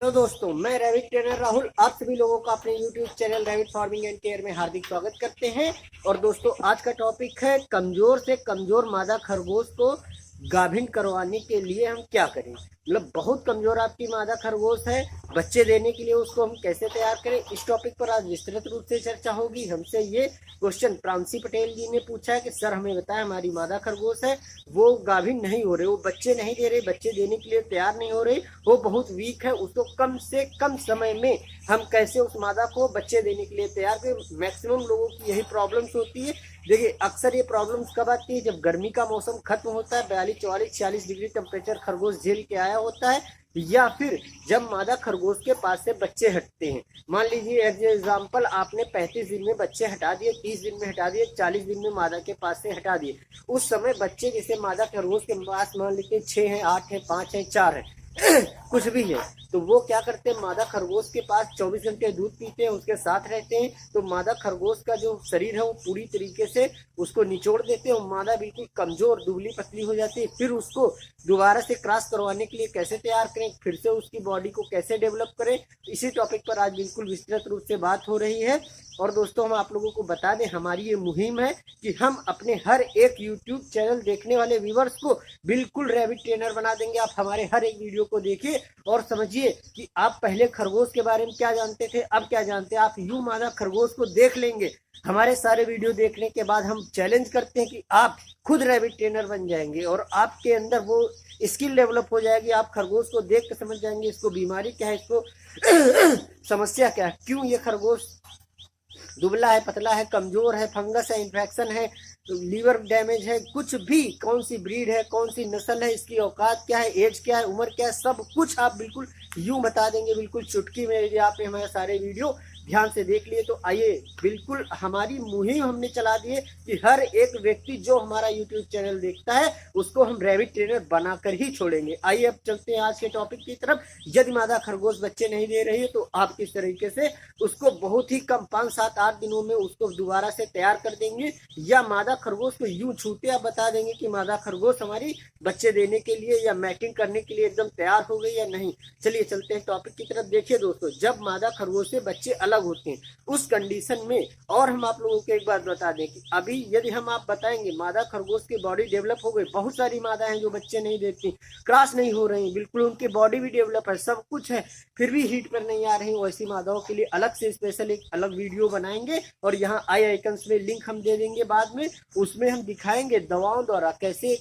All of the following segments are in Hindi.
तो दोस्तों, मैं रैबिट ट्रेनर राहुल आप सभी लोगों का अपने YouTube channel rabbit farming and care में हार्दिक स्वागत करते हैं। और दोस्तों, आज का टॉपिक है कमजोर से कमजोर मादा खरगोश को गाभिन करवाने के लिए हम क्या करें। मतलब बहुत कमजोर आपकी मादा खरगोश है, बच्चे देने के लिए उसको हम कैसे तैयार करें, इस टॉपिक पर आज विस्तृत रूप से चर्चा होगी। हमसे ये क्वेश्चन प्रांसी पटेल जी ने पूछा है कि सर हमें बताएं, हमारी मादा खरगोश है, वो गाभिन नहीं हो रहे, वो बच्चे नहीं दे रहे, बच्चे देने के लिए तैयार नहीं हो रहे, वो बहुत वीक है, उसको कम से कम समय में हम कैसे उस मादा को बच्चे देने के लिए तैयार करें। मैक्सिमम लोगों की यही प्रॉब्लम्स होती है। देखिए, अक्सर ये प्रॉब्लम्स कब आती है, जब गर्मी का मौसम खत्म होता है, 42, 44, 46 डिग्री टेम्परेचर खरगोश झेल के आया होता है, या फिर जब मादा खरगोश के पास से बच्चे हटते हैं। मान लीजिए एग्जाम्पल, आपने 35 दिन में बच्चे हटा दिए, 30 दिन में हटा दिए, 40 दिन में मादा के पास से हटा दिए। उस समय बच्चे जैसे मादा खरगोश के पास मान लीजिए 6 है, 8 है, 5 है, 4 है कुछ भी है, तो वो क्या करते हैं, मादा खरगोश के पास 24 घंटे दूध पीते हैं, उसके साथ रहते हैं। तो मादा खरगोश का जो शरीर है वो पूरी तरीके से उसको निचोड़ देते हैं और मादा बिल्कुल कमजोर दुबली पतली हो जाती है। फिर उसको दोबारा से क्रॉस करवाने के लिए कैसे तैयार करें, फिर से उसकी बॉडी को कैसे डेवलप करें, इसी टॉपिक पर आज बिल्कुल विस्तृत रूप से बात हो रही है। और दोस्तों, हम आप लोगों को बता दें, हमारी ये मुहिम है कि हम अपने हर एक यूट्यूब चैनल देखने वाले व्यूवर्स को बिल्कुल रैबिट ट्रेनर बना देंगे। आप हमारे हर एक वीडियो को देखिए और समझिए कि आप पहले खरगोश के बारे में क्या जानते थे, अब क्या जानते हैं। आप यूं मादा खरगोश को देख लेंगे, हमारे सारे वीडियो देखने के बाद हम चैलेंज करते हैं कि आप खुद रैबिट ट्रेनर बन जाएंगे और आपके अंदर वो स्किल डेवलप हो जाएगी। आप खरगोश को देख कर समझ जाएंगे इसको बीमारी क्या है, इसको समस्या क्या है, क्यों ये खरगोश दुबला है, पतला है, कमजोर है, फंगस है, इन्फेक्शन है, लीवर डैमेज है, कुछ भी, कौन सी ब्रीड है, कौन सी नस्ल है, इसकी औकात क्या है, एज क्या है, उम्र क्या है, सब कुछ आप बिल्कुल यूं बता देंगे, बिल्कुल चुटकी में। यदि आपने हमारे सारे वीडियो ध्यान से देख लिए तो आइए, बिल्कुल हमारी मुहिम हमने चला दी है कि हर एक व्यक्ति जो हमारा यूट्यूब चैनल देखता है उसको हम रैबिट ट्रेनर बनाकर ही छोड़ेंगे। आइए अब चलते हैं आज के टॉपिक की तरफ। यदि मादा खरगोश बच्चे नहीं दे रही है तो आप किस तरीके से उसको बहुत ही कम 5, 7, 8 दिनों में उसको दोबारा से तैयार कर देंगे, या मादा खरगोश को यूं छूते आप बता देंगे कि मादा खरगोश हमारी बच्चे देने के लिए या मैटिंग करने के लिए एकदम तैयार हो गई या नहीं। चलिए चलते हैं टॉपिक की तरफ। देखिए दोस्तों, जब मादा खरगोश से बच्चे अलग होते हैं उस कंडीशन में, और हम आप लोगों को एक बात बता दें कि अभी यदि हम आप बताएंगे मादा खरगोश की बॉडी डेवलप हो गई, बहुत सारी मादा हैं जो बच्चे नहीं देती, क्रॉस नहीं हो रही, बिल्कुल उनकी बॉडी भी डेवलप है, सब कुछ है, फिर भी हीट पर नहीं आ रही, वैसी मादाओं के लिए अलग से स्पेशल एक अलग वीडियो बनाएंगे और यहाँ आई आइकन्स में लिंक हम दे देंगे बाद में। उसमें हम दिखाएंगे दवाओं द्वारा कैसे,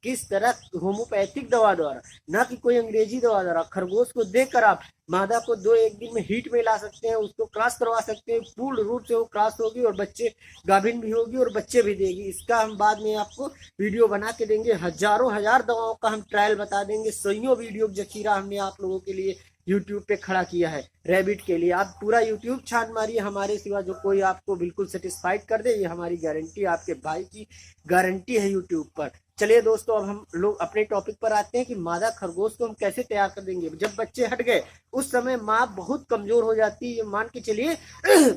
किस तरह होम्योपैथिक दवा द्वारा, ना कि कोई अंग्रेजी दवा द्वारा, खरगोश को देकर आप मादा को 2-1 दिन में हीट में ला सकते हैं, उसको क्रॉस करवा सकते हैं, पूर्ण रूप से वो क्रॉस होगी और बच्चे गाभिन भी होगी और बच्चे भी देगी। इसका हम बाद में आपको वीडियो बना के देंगे, हजारों हजार दवाओं का हम ट्रायल बता देंगे, सैयों वीडियो जखीरा हमने आप लोगों के लिए यूट्यूब पे खड़ा किया है रैबिट के लिए। आप पूरा यूट्यूब छान मारिए, हमारे सिवा जो कोई आपको बिल्कुल सेटिस्फाइड कर दे, ये हमारी गारंटी, आपके भाई की गारंटी है यूट्यूब पर। चलिए दोस्तों, अब हम लोग अपने टॉपिक पर आते हैं कि मादा खरगोश को हम कैसे तैयार कर देंगे। जब बच्चे हट गए उस समय माँ बहुत कमजोर हो जाती है, मान के चलिए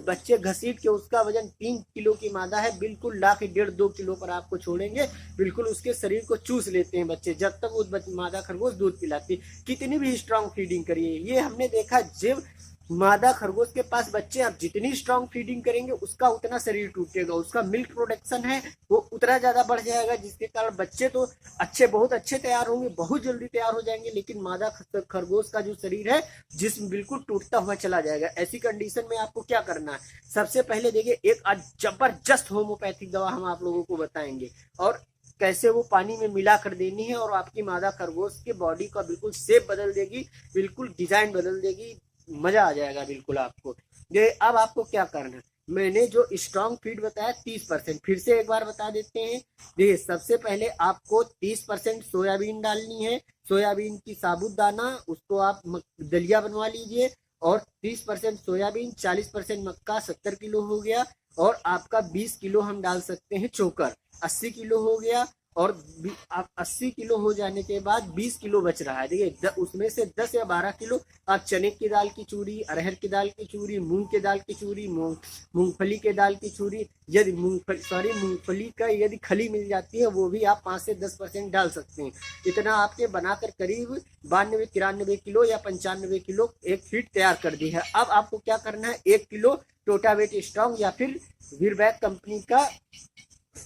बच्चे घसीट के, उसका वजन 3 किलो की मादा है, बिल्कुल ला के 1.5-2 किलो पर आपको छोड़ेंगे, बिल्कुल उसके शरीर को चूस लेते हैं बच्चे, जब तक वो मादा खरगोश दूध पिलाती, कितनी भी स्ट्रांग फीडिंग करिए। ये हमने देखा, जब मादा खरगोश के पास बच्चे आप जितनी स्ट्रांग फीडिंग करेंगे उसका उतना शरीर टूटेगा, उसका मिल्क प्रोडक्शन है वो उतना ज्यादा बढ़ जाएगा, जिसके कारण बच्चे तो अच्छे, बहुत अच्छे तैयार होंगे, बहुत जल्दी तैयार हो जाएंगे, लेकिन मादा खरगोश का जो शरीर है जिस्म बिल्कुल टूटता हुआ चला जाएगा। ऐसी कंडीशन में आपको क्या करना है, सबसे पहले देखिए, एक जबरदस्त होम्योपैथिक दवा हम आप लोगों को बताएंगे और कैसे वो पानी में मिला कर देनी है, और आपकी मादा खरगोश के बॉडी का बिल्कुल शेप बदल देगी, बिल्कुल डिजाइन बदल देगी, मजा आ जाएगा बिल्कुल आपको। ये अब आपको क्या करना है, मैंने जो स्ट्रॉन्ग फीड बताया 30%, फिर से एक बार बता देते हैं। देखिए, सबसे पहले आपको 30% सोयाबीन डालनी है, सोयाबीन की साबुत दाना, उसको आप दलिया बनवा लीजिए, और 30% सोयाबीन, 40% मक्का, 70 किलो हो गया, और आपका 20 किलो हम डाल सकते हैं चोकर, 80 किलो हो गया, और आप 80 किलो हो जाने के बाद 20 किलो बच रहा है। देखिए उसमें से 10 या 12 किलो आप चने की दाल की चूरी, अरहर की दाल की चूरी, मूंग की दाल की चूरी, मूंगफली के दाल की चूरी, यदि मूंगफली का यदि खली मिल जाती है वो भी आप 5 से 10% डाल सकते हैं। इतना आपके बनाकर करीब 92-93 किलो या 95 किलो एक फीड तैयार कर दी है। अब आपको क्या करना है, 1 किलो टोटावेट स्ट्रॉन्ग या फिर वीरबैक कंपनी का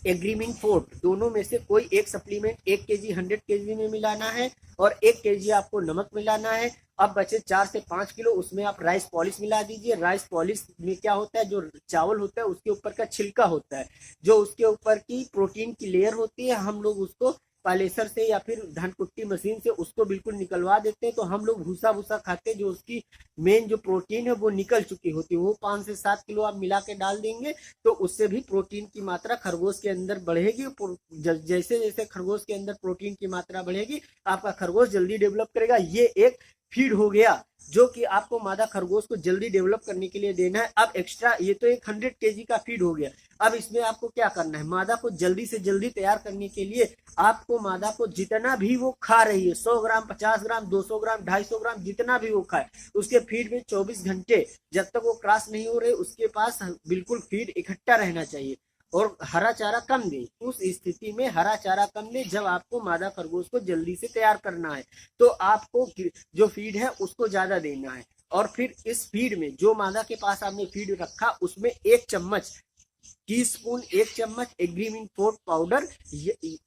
एग्रीमिंग फोर्ट, दोनों में से कोई एक सप्लीमेंट 1 केजी 100 केजी में मिलाना है और 1 केजी आपको नमक मिलाना है। अब बचे 4 से 5 किलो, उसमें आप राइस पॉलिश मिला दीजिए। राइस पॉलिश में क्या होता है, जो चावल होता है उसके ऊपर का छिलका होता है, जो उसके ऊपर की प्रोटीन की लेयर होती है, हम लोग उसको पालेसर से या फिर धान कुट्टी मशीन से उसको बिल्कुल निकलवा देते हैं। तो हम लोग भूसा भूसा खाते हैं, जो उसकी मेन जो प्रोटीन है वो निकल चुकी होती है। वो 5 से 7 किलो आप मिला के डाल देंगे तो उससे भी प्रोटीन की मात्रा खरगोश के अंदर बढ़ेगी। जैसे जैसे खरगोश के अंदर प्रोटीन की मात्रा बढ़ेगी आपका खरगोश जल्दी डेवलप करेगा। ये एक फीड हो गया जो कि आपको मादा खरगोश को जल्दी डेवलप करने के लिए देना है। अब एक्स्ट्रा ये तो एक 100 केजी का फीड हो गया। अब इसमें आपको क्या करना है, मादा को जल्दी से जल्दी तैयार करने के लिए आपको मादा को जितना भी वो खा रही है, 100 ग्राम, 50 ग्राम, 200 ग्राम, 250 ग्राम, जितना भी वो खाए, उसके फीड में 24 घंटे जब तक वो क्रॉस नहीं हो रहे उसके पास बिल्कुल फीड इकट्ठा रहना चाहिए और हरा चारा कम दें। उस स्थिति में हरा चारा कम दें जब आपको मादा खरगोश को जल्दी से तैयार करना है, तो आपको जो फीड है उसको ज्यादा देना है। और फिर इस फीड में जो मादा के पास आपने फीड रखा उसमें 1 चम्मच टीस्पून 1 चम्मच Agrimin fort powder,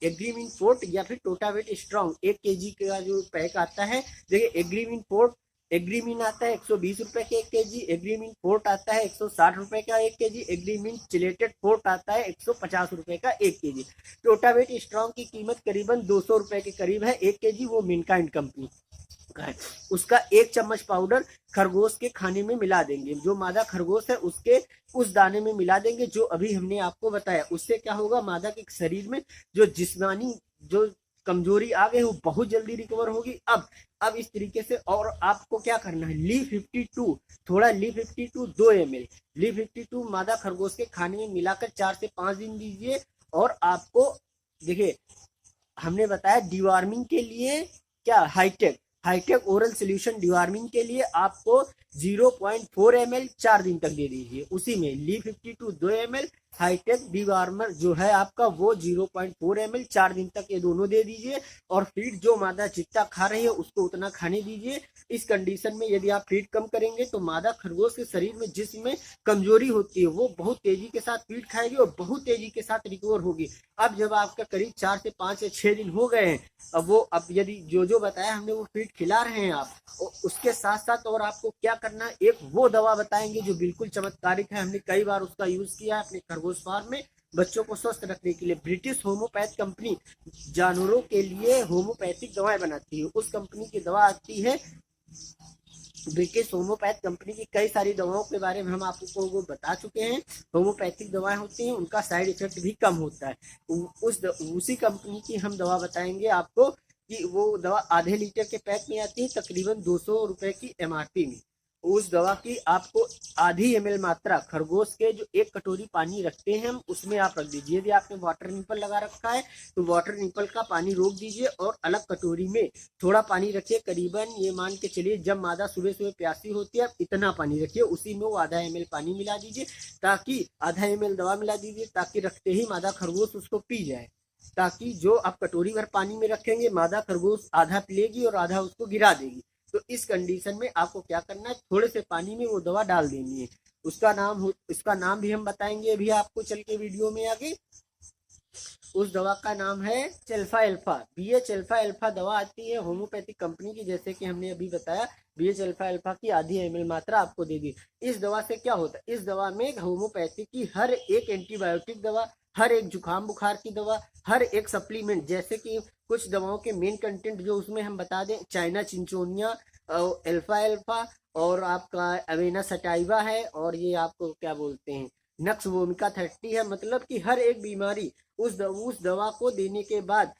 Agrimin fort या फिर टोटावेट स्ट्रॉन्ग 1 केजी का जो पैक आता है। देखिए एग्रीमिन फोर्ट, एग्रीमिन आता है 120 रुपए के 1 केजी, एग्रीमिन फोर्ट आता है 160 रुपए का 1 केजी, एग्रीमिन चिलेटेड फोर्ट आता है 150 रुपए का 1 केजी। टोटावेट स्ट्रॉन्ग की कीमत करीबन 200 रुपए के करीब है 1 केजी, वो मिनकाइंड कंपनी का है। उसका 1 चम्मच पाउडर खरगोश के खाने में मिला देंगे, जो मादा खरगोश है उसके उस दाने में मिला देंगे जो अभी हमने आपको बताया। उससे क्या होगा, मादा के शरीर में जो जिस्मानी जो कमजोरी आ गई वो बहुत जल्दी रिकवर होगी। अब इस तरीके से और आपको क्या करना है, ली 52 थोड़ा ली 52 2 ml ली 52 मादा खरगोश के खाने में मिलाकर 4 से 5 दिन दीजिए। और आपको देखिए हमने बताया डिवार्मिंग के लिए क्या, हाईटेक ओरल सोल्यूशन डिवार्मिंग के लिए आपको 0.4 ml 4 दिन तक दे दीजिए। उसी में ली 52 2 ml, हाईटेक डिवार्मर जो है आपका वो 0.4 ml 4 दिन तक, ये दोनों दे दीजिए। और फीड जो मादा जितना खा रही है उसको उतना खाने दीजिए। इस कंडीशन में यदि आप फीड कम करेंगे तो मादा खरगोश के शरीर में जिसमें कमजोरी होती है वो बहुत तेजी के साथ फीड खाएगी और बहुत तेजी के साथ रिकवर होगी। अब जब आपका करीब 4 से 5 या 6 दिन हो गए हैं, अब यदि जो बताया हमने वो फीड खिला रहे हैं आप, उसके साथ साथ और आपको क्या करना है, एक वो दवा बताएंगे जो बिल्कुल चमत्कारिक है। हमने कई बार उसका यूज किया है अपने खरगोश फार्म में बच्चों को स्वस्थ रखने के लिए। ब्रिटिश होम्योपैथ कंपनी जानवरों के लिए होम्योपैथिक दवाएं बनाती है। उस कंपनी की दवा आती है, ब्रिटिश होम्योपैथ कंपनी की कई सारी दवाओं के बारे में हम आपको वो बता चुके हैं। होम्योपैथिक दवाएं होती हैं, उनका साइड इफेक्ट भी कम होता है। उसी कंपनी की हम दवा बताएंगे आपको कि वो दवा आधे लीटर के पैक में आती है, तकरीबन 200 रुपए की MRP में। उस दवा की आपको आधी ml मात्रा खरगोश के जो 1 कटोरी पानी रखते हैं हम उसमें आप रख दीजिए। यदि आपने वाटर निपल लगा रखा है तो वाटर निपल का पानी रोक दीजिए और अलग कटोरी में थोड़ा पानी रखिए। करीबन ये मान के चलिए जब मादा सुबह सुबह प्यासी होती है इतना पानी रखिए, उसी में वो आधा ml पानी मिला दीजिए, ताकि आधा ml दवा मिला दीजिए ताकि रखते ही मादा खरगोश उसको पी जाए। ताकि जो आप कटोरी भर पानी में रखेंगे मादा खरगोश आधा पिलेगी और आधा उसको गिरा देगी। तो इस कंडीशन में आपको क्या करना है, थोड़े से पानी में वो दवा डाल देनी है। उसका नाम भी हम बताएंगे अभी आपको चल के वीडियो में आगे। उस दवा का नाम है चेल्फा एल्फा। BH अल्फा एल्फा दवा आती है होम्योपैथिक कंपनी की, जैसे कि हमने अभी बताया। BH अल्फा एल्फा की आधी ml मात्रा आपको दे दी। इस दवा से क्या होता है, इस दवा में होम्योपैथिक की हर एक एंटीबायोटिक दवा, हर एक जुकाम बुखार की दवा, हर एक सप्लीमेंट, जैसे कि कुछ दवाओं के मेन कंटेंट जो उसमें हम बता दें, चाइना चिंचोनिया, अल्फा एल्फा और आपका अवेना सटाइवा है, और ये आपको क्या बोलते हैं नक्स वोमिका 30 है। मतलब कि हर एक बीमारी उस दवा को देने के बाद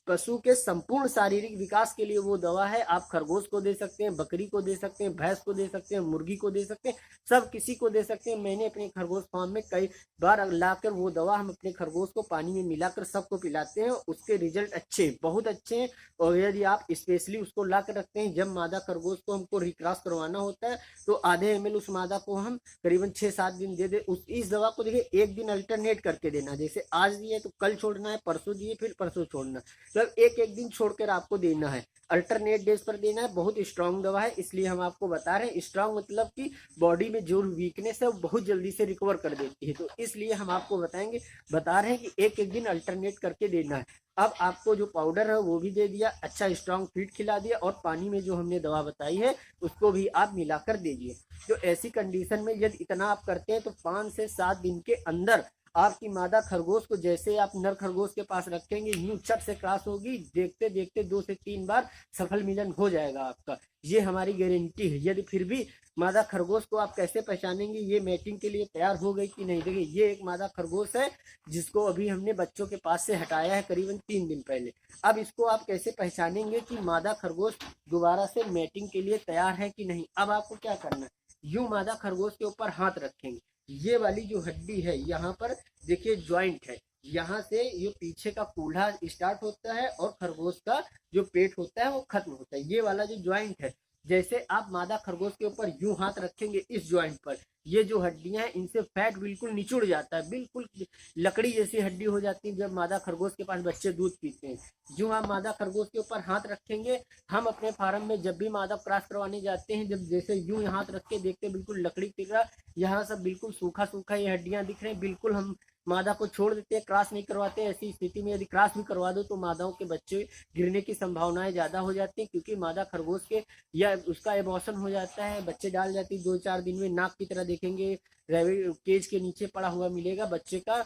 पशु के संपूर्ण शारीरिक विकास के लिए वो दवा है। आप खरगोश को दे सकते हैं, बकरी को दे सकते हैं, भैंस को दे सकते हैं, मुर्गी को दे सकते हैं, सब किसी को दे सकते हैं। मैंने अपने खरगोश फार्म में कई बार लाकर वो दवा हम अपने खरगोश को पानी में मिलाकर सबको पिलाते हैं। उसके रिजल्ट अच्छे, बहुत अच्छे हैं। और यदि आप स्पेशली उसको ला कर रखते हैं, जब मादा खरगोश को हमको रिक्रॉस करवाना होता है तो आधे ml उस मादा को हम करीबन 6-7 दिन दे दे। इस दवा को देखिए एक दिन अल्टरनेट करके देना, जैसे आज दिए तो कल छोड़ना है, परसों दिए फिर परसों छोड़ना, मतलब एक एक दिन छोड़कर आपको देना है, अल्टरनेट डेज पर देना है। बहुत स्ट्रांग दवा है, इसलिए हम आपको बता रहे हैं। स्ट्रांग मतलब कि बॉडी में जो वीकनेस है वो बहुत जल्दी से रिकवर कर देती है, तो इसलिए हम आपको बता रहे हैं कि एक एक दिन अल्टरनेट करके देना है। अब आपको जो पाउडर है वो भी दे दिया, अच्छा स्ट्रांग फीड खिला दिया, और पानी में जो हमने दवा बताई है उसको भी आप मिलाकर दीजिए। तो ऐसी कंडीशन में यदि इतना आप करते हैं तो 5 से 7 दिन के अंदर आपकी मादा खरगोश को जैसे आप नर खरगोश के पास रखेंगे यूं चट से क्रॉस होगी, देखते देखते 2 से 3 बार सफल मिलन हो जाएगा आपका, ये हमारी गारंटी है। यदि फिर भी मादा खरगोश को आप कैसे पहचानेंगे ये मैटिंग के लिए तैयार हो गई कि नहीं? देखिए ये एक मादा खरगोश है जिसको अभी हमने बच्चों के पास से हटाया है करीबन 3 दिन पहले। अब इसको आप कैसे पहचानेंगे कि मादा खरगोश दोबारा से मैटिंग के लिए तैयार है कि नहीं? अब आपको क्या करना है, यूं मादा खरगोश के ऊपर हाथ रखेंगे, ये वाली जो हड्डी है यहाँ पर देखिए ज्वाइंट है, यहाँ से ये पीछे का कूल्हा स्टार्ट होता है और खरगोश का जो पेट होता है वो खत्म होता है। ये वाला जो ज्वाइंट है, जैसे आप मादा खरगोश के ऊपर यूं हाथ रखेंगे इस ज्वाइंट पर, ये जो हड्डियां हैं इनसे फैट बिल्कुल निचुड़ जाता है, बिल्कुल लकड़ी जैसी हड्डी हो जाती है जब मादा खरगोश के पास बच्चे दूध पीते हैं। यूं आप मादा खरगोश के ऊपर हाथ रखेंगे, हम अपने फार्म में जब भी मादा क्रॉस करवाने जाते हैं, जब जैसे यूं हाथ रख के देखते बिल्कुल लकड़ी की तरह यहाँ सब बिल्कुल सूखा सूखा ये हड्डियां दिख रही हैं, बिल्कुल हम मादा को छोड़ देते हैं, क्रॉस नहीं करवाते। ऐसी स्थिति में यदि क्रॉस भी करवा दो तो मादाओं के बच्चे गिरने की संभावनाएं ज्यादा हो जाती है, क्योंकि मादा खरगोश के या उसका एबॉर्शन हो जाता है, बच्चे डाल जाती है 2-4 दिन में, नाक की तरह देखेंगे, रेबिट केज के नीचे पड़ा हुआ मिलेगा बच्चे का,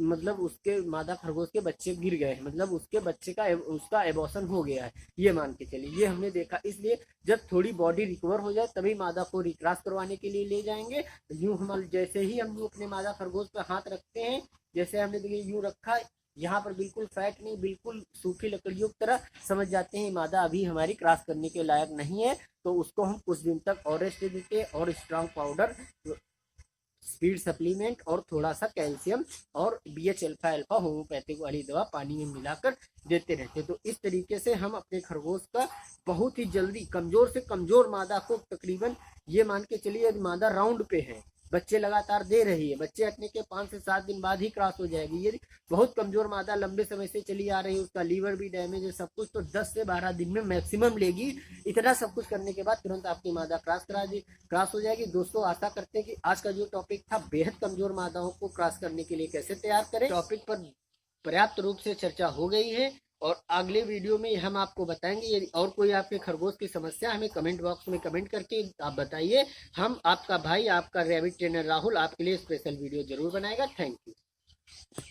मतलब उसके मादा खरगोश के बच्चे गिर गए हैं, मतलब उसके बच्चे का उसका एबॉर्शन हो गया है, ये मान के चलिए। ये हमने देखा, इसलिए जब थोड़ी बॉडी रिकवर हो जाए तभी मादा को रिक्रॉस करवाने के लिए ले जाएंगे। यूं हम जैसे ही हम अपने मादा खरगोश पर हाथ रखते हैं, जैसे हमने देखिए यूं रखा, यहाँ पर बिल्कुल फैट नहीं, बिल्कुल सूखी लकड़ियों की तरह, समझ जाते हैं मादा अभी हमारी क्रॉस करने के लायक नहीं है, तो उसको हम कुछ दिन तक और रेस्ट देते हैं और स्ट्रांग पाउडर, स्पीड सप्लीमेंट और थोड़ा सा कैल्शियम और BH अल्फा अल्फा होम्योपैथिक वाली दवा पानी में मिलाकर देते रहते। तो इस तरीके से हम अपने खरगोश का बहुत ही जल्दी कमजोर से कमजोर मादा को, तकरीबन ये मान के चलिए यदि मादा राउंड पे है, बच्चे लगातार दे रही है, बच्चे हटने के 5 से 7 दिन बाद ही क्रॉस हो जाएगी। यदि बहुत कमजोर मादा लंबे समय से चली आ रही है, उसका लीवर भी डैमेज है, सब कुछ, तो 10 से 12 दिन में मैक्सिमम लेगी। इतना सब कुछ करने के बाद तुरंत आपकी मादा क्रॉस हो जाएगी। दोस्तों आशा करते हैं कि आज का जो टॉपिक था बेहद कमजोर मादाओं को क्रॉस करने के लिए कैसे तैयार करें, टॉपिक पर पर्याप्त रूप से चर्चा हो गई है, और अगले वीडियो में हम आपको बताएंगे। यदि और कोई आपके खरगोश की समस्या हमें कमेंट बॉक्स में कमेंट करके आप बताइए, हम आपका भाई, आपका रैबिट ट्रेनर राहुल आपके लिए स्पेशल वीडियो जरूर बनाएगा। Thank you.